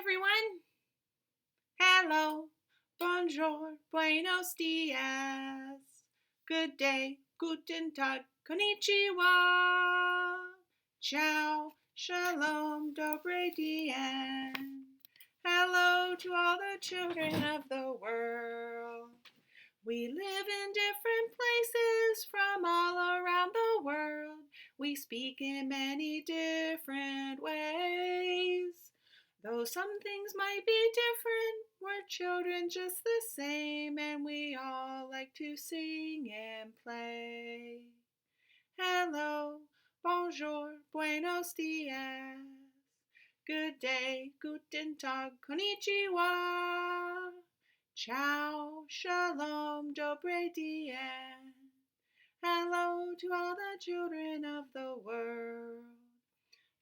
everyone. Hello, bonjour, buenos dias. Good day, guten tag, konnichiwa. Ciao, shalom, dobre dien. Hello to all the children of the world. We live in different places from all around the world. We speak in many different ways. Though some things might be different, we're children just the same, and we all like to sing and play. Hello, bonjour, buenos dias. Good day, guten tag, konnichiwa. Ciao, shalom, dobre dien. Hello to all the children of the world.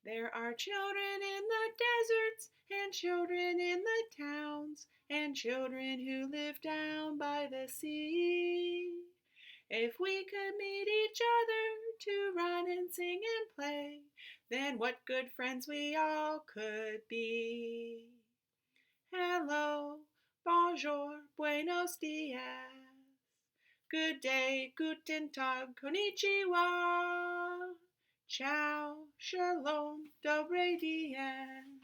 There are children in the deserts and children in the towns and children who live down by the sea. If we could meet each other to run and sing and play, then what good friends we all could be. Hello, bonjour, buenos dias. Good day, guten tag, konnichiwa. Ciao, shalom, dobre dien.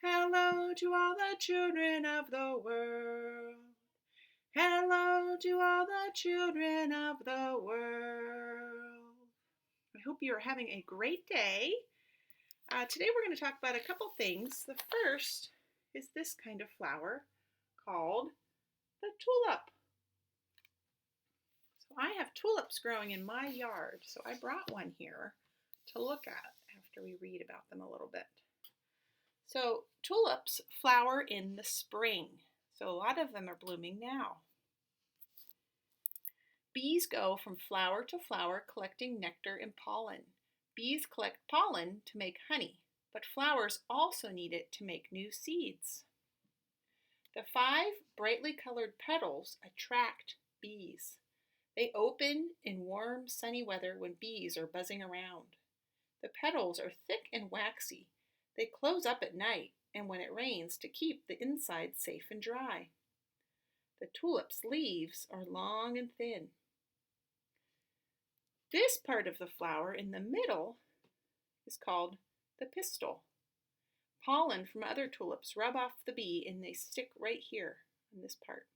Hello to all the children of the world. Hello to all the children of the world. I hope you are having a great day. Today we're going to talk about a couple things. The first is this kind of flower called the tulip. So I have tulips growing in my yard, so I brought one here to look at after we read about them a little bit. So tulips flower in the spring, so a lot of them are blooming now. Bees go from flower to flower collecting nectar and pollen. Bees collect pollen to make honey, but flowers also need it to make new seeds. The 5 brightly colored petals attract bees. They open in warm, sunny weather when bees are buzzing around. The petals are thick and waxy. They close up at night and when it rains to keep the inside safe and dry. The tulip's leaves are long and thin. This part of the flower in the middle is called the pistil. Pollen from other tulips rub off the bee and they stick right here in this part.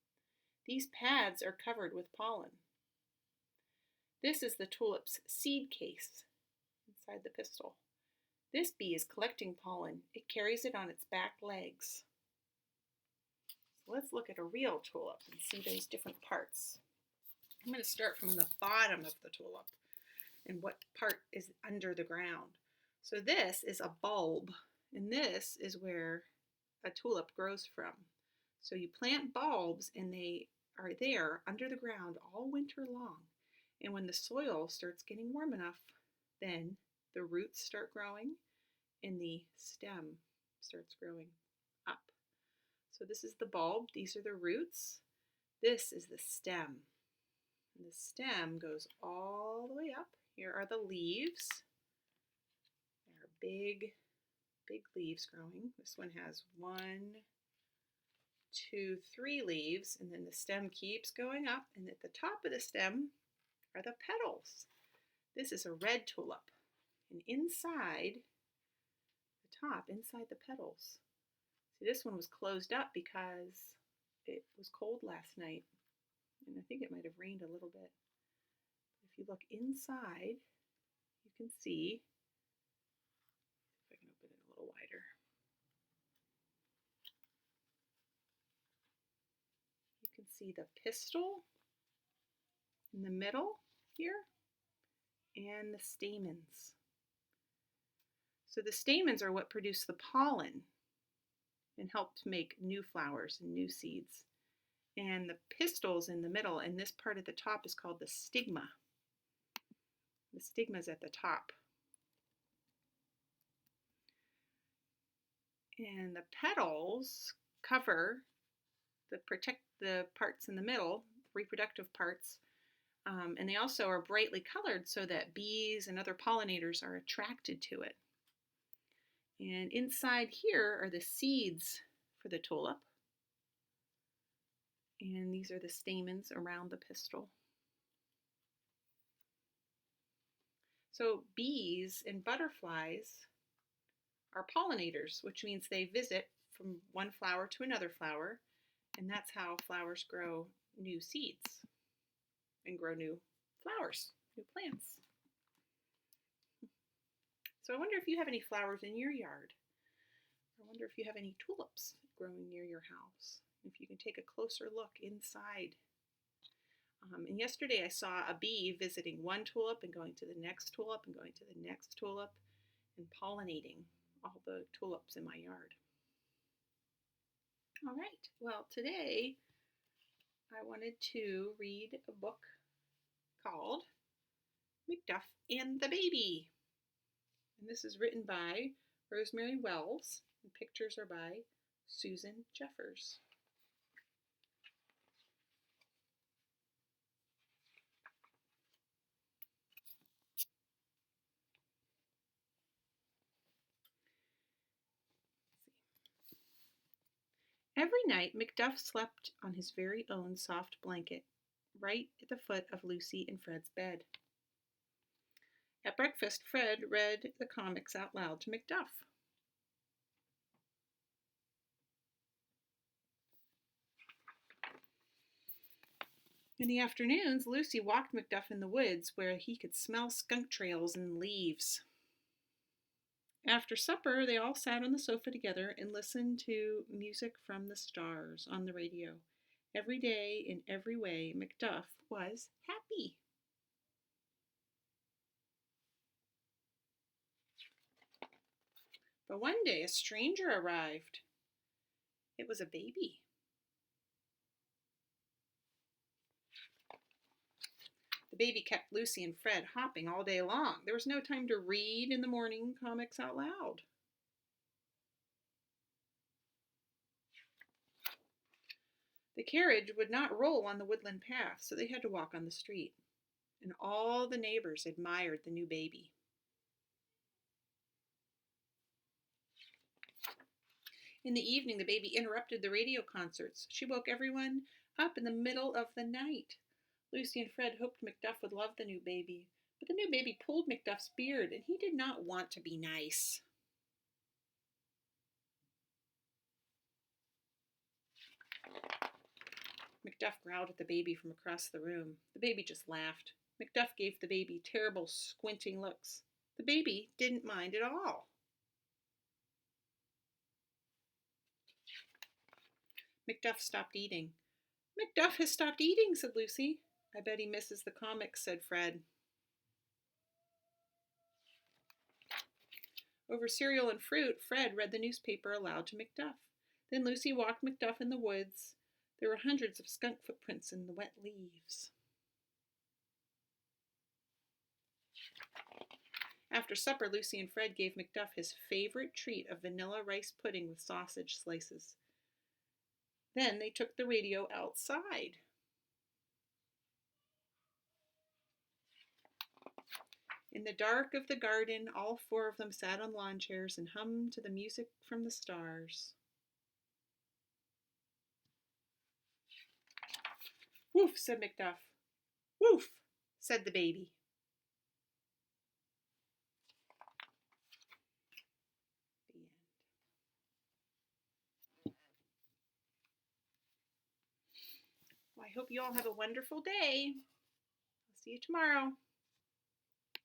These pads are covered with pollen. This is the tulip's seed case inside the pistil. This bee is collecting pollen. It carries it on its back legs. So let's look at a real tulip and see those different parts. I'm going to start from the bottom of the tulip and what part is under the ground. So this is a bulb, and this is where a tulip grows from. So you plant bulbs and they are there under the ground all winter long. And when the soil starts getting warm enough, then the roots start growing and the stem starts growing up. So this is the bulb, these are the roots, this is the stem. And the stem goes all the way up. Here are the leaves. There are big, big leaves growing. This one has 1, 2, 3 leaves, and then the stem keeps going up, and at the top of the stem are the petals. This is a red tulip, and inside the top, inside the petals, see, this one was closed up because it was cold last night, and I think it might have rained a little bit. If you look inside, you can see, if I can open it a little wider, you can see the pistil in the middle here and the stamens. So the stamens are what produce the pollen and help to make new flowers and new seeds. And the pistils in the middle, and this part at the top is called the stigma. The stigma is at the top. And the petals protect the parts in the middle, reproductive parts, and they also are brightly colored so that bees and other pollinators are attracted to it. And inside here are the seeds for the tulip. And these are the stamens around the pistil. So bees and butterflies are pollinators, which means they visit from one flower to another flower, and that's how flowers grow new seeds and grow new flowers, new plants. So I wonder if you have any flowers in your yard. I wonder if you have any tulips growing near your house. If you can take a closer look inside. And yesterday I saw a bee visiting one tulip and going to the next tulip and going to the next tulip and pollinating all the tulips in my yard. All right, well, today I wanted to read a book called McDuff and the Baby. And this is written by Rosemary Wells, and pictures are by Susan Jeffers. Every night, McDuff slept on his very own soft blanket, right at the foot of Lucy and Fred's bed. At breakfast, Fred read the comics out loud to McDuff. In the afternoons, Lucy walked McDuff in the woods where he could smell skunk trails and leaves. After supper, they all sat on the sofa together and listened to music from the stars on the radio. Every day, in every way, McDuff was happy. But one day, a stranger arrived. It was a baby. The baby kept Lucy and Fred hopping all day long. There was no time to read in the morning comics out loud. The carriage would not roll on the woodland path, so they had to walk on the street. And all the neighbors admired the new baby. In the evening, the baby interrupted the radio concerts. She woke everyone up in the middle of the night. Lucy and Fred hoped McDuff would love the new baby, but the new baby pulled McDuff's beard, and he did not want to be nice. McDuff growled at the baby from across the room. The baby just laughed. McDuff gave the baby terrible, squinting looks. The baby didn't mind at all. McDuff stopped eating. McDuff has stopped eating, said Lucy. I bet he misses the comics, said Fred. Over cereal and fruit, Fred read the newspaper aloud to McDuff. Then Lucy walked McDuff in the woods. There were hundreds of skunk footprints in the wet leaves. After supper, Lucy and Fred gave McDuff his favorite treat of vanilla rice pudding with sausage slices. Then they took the radio outside. In the dark of the garden, all four of them sat on lawn chairs and hummed to the music from the stars. Woof, said McDuff. Woof, said the baby. The end. Well, I hope you all have a wonderful day. I'll see you tomorrow.